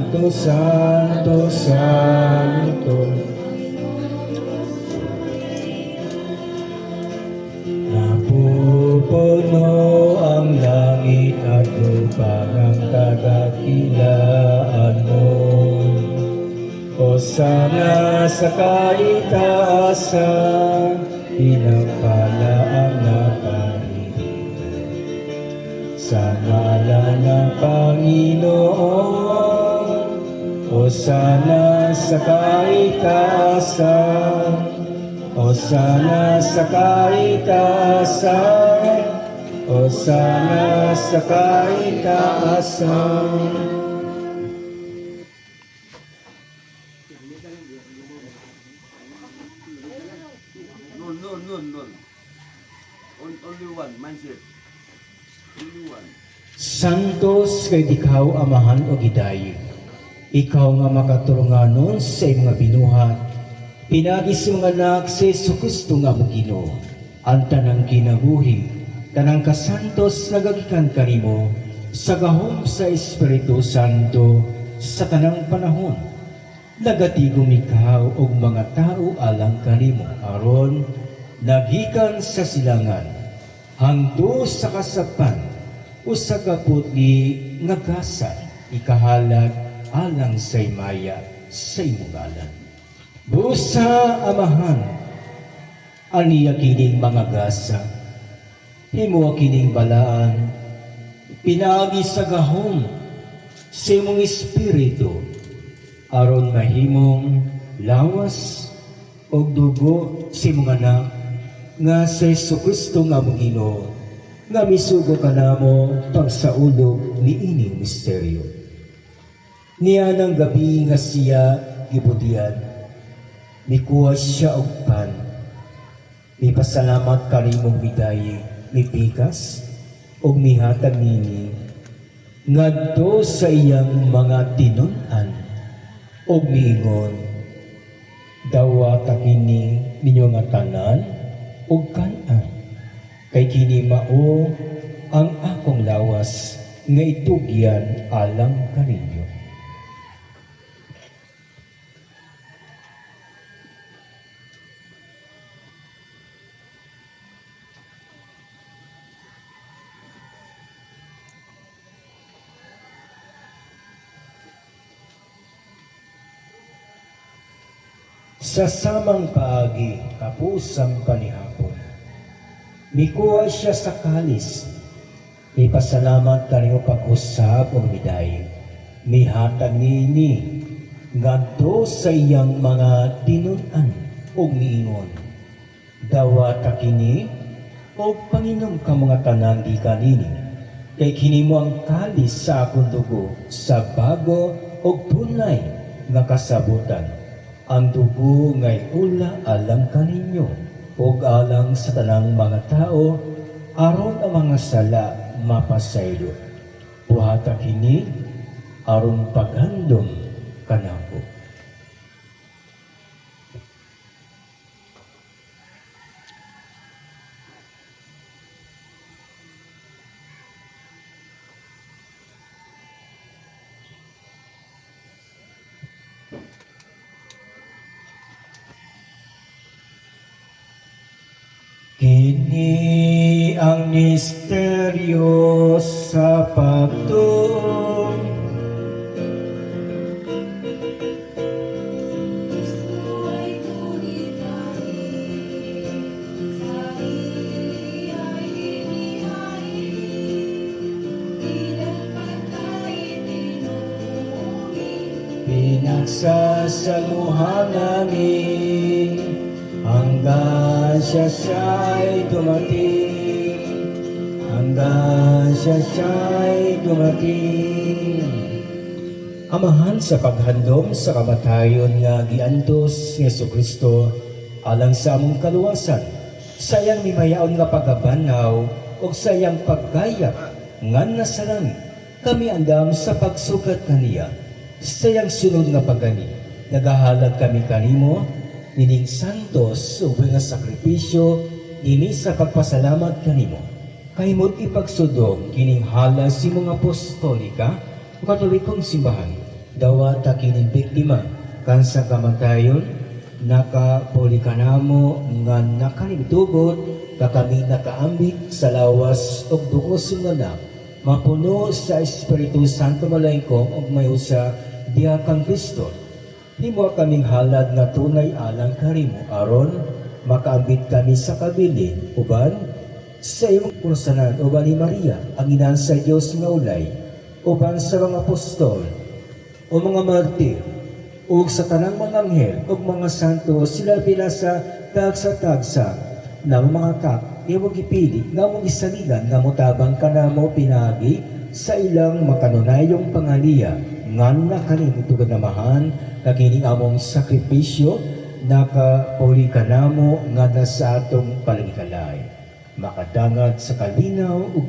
Santo, Santo, Santo. Napupuno ang langit at lupa ng kadakilaan mo. Hosana sa kaitaasan, pinagpala ang napahihintay. Sa ngalan ng Panginoon, Hosana sa kaitaasan, Hosana sa kaitaasan, Hosana sa kaitaasan. No. Only one, mindset. Only one. Santos kay ikaw amahan o gidayo. Ikaw nga makatulunganon sa mga binuhat. Pinagis mga anak sa Jesucristo nga mo Ginoo. Ang tanang kinabuhi, tanang kasantos nagagikan kanimo sa gahom sa Espiritu Santo sa tanang panahon. Nagatigom ikaw og mga tao alang kanimo aron nagikan sa silangan hangtod sa kasapan o sa kaputli nga gasan ikahalag alang sa imaya sa imugalan. Busa amahan aniya kining mga gasa himo kining balaan pinaagi sa gahom sa imong espiritu aron mahimong lawas o dugo sa imong anak nga sa Jesucristo nga mong Ginoo nga misugo ka namo pagsaulog ni ining misteryo. Niya ng gabi nga siya gibudian, mikuha siya og pan, mipasalamat kanimong bidaye, mipikas og mihatag nini ngadto sa iyang mga tinun-an og miingon, dawata kini ninyo nga tanan og kan-an, kay kini mao ang akong lawas nga itugyan alang kaninyo. Sa samang paagi, kapusang panihapon, mikuha siya sa kalis, may pasalamat kanino pag-usap o miday, may hatag nini, ngadto sa iyang mga tinun-an o miingon, dawata kini, o Panginoon ka mga tanan di kanini, kay kini mo ang kalis sa akong dugo, sa bago o tunay nga kasabutan. Ang dugo ngay ula alang kaninyo o alang sa tanang mga tao aron ang mga sala mapasaylo. Buhata kini aron paghandom kanako. Kini ang misteryo sa pagtuon. Pinagsasaluhan namin hanggang siya'y dumating, hanggang siya'y dumating. Amahan sa paghandom sa kamatayon nga giantos ni Jesucristo alang sa among kaluwasan, sayang mimayaon nga pagabanaw o sayang paggayap nga nasalan kami andam sa pagsugat kaniya, sayang sunod nga pagani, nagahalag kami kanimo, nining santos ug nga sakripisyo ini sa pagpasalamat kanimo. Kahimot ipagsudog kining halas si mga apostolika o katolikong simbahan Dawat kining biktima kan sa kamatayon nakapuli ka namo nga nakalibtugot kakami nakaambit sa lawas og duos nga anak mapuno sa Espiritu Santo malaykom og mayo sa diha kang Kristo. Himo kaming halad nga tunay alang karimo aron makaambit kami sa kabilin uban sa imong pusanan uban ni Maria ang ina sa Dios nga ulay uban sa mga apostol o mga martir o sa tanang mga anghel o mga santo sila pinasa tagsa-tagsa na mga kap iwag ipili nga mong isaligan nga mutabang ka na mo pinagi sa ilang makanunayong pangaliya nga nakalimutugan namahan kakining among sakripisyo nakapuli ka na mo nga na sa atong palagikalay makadangat sa kalinaw ug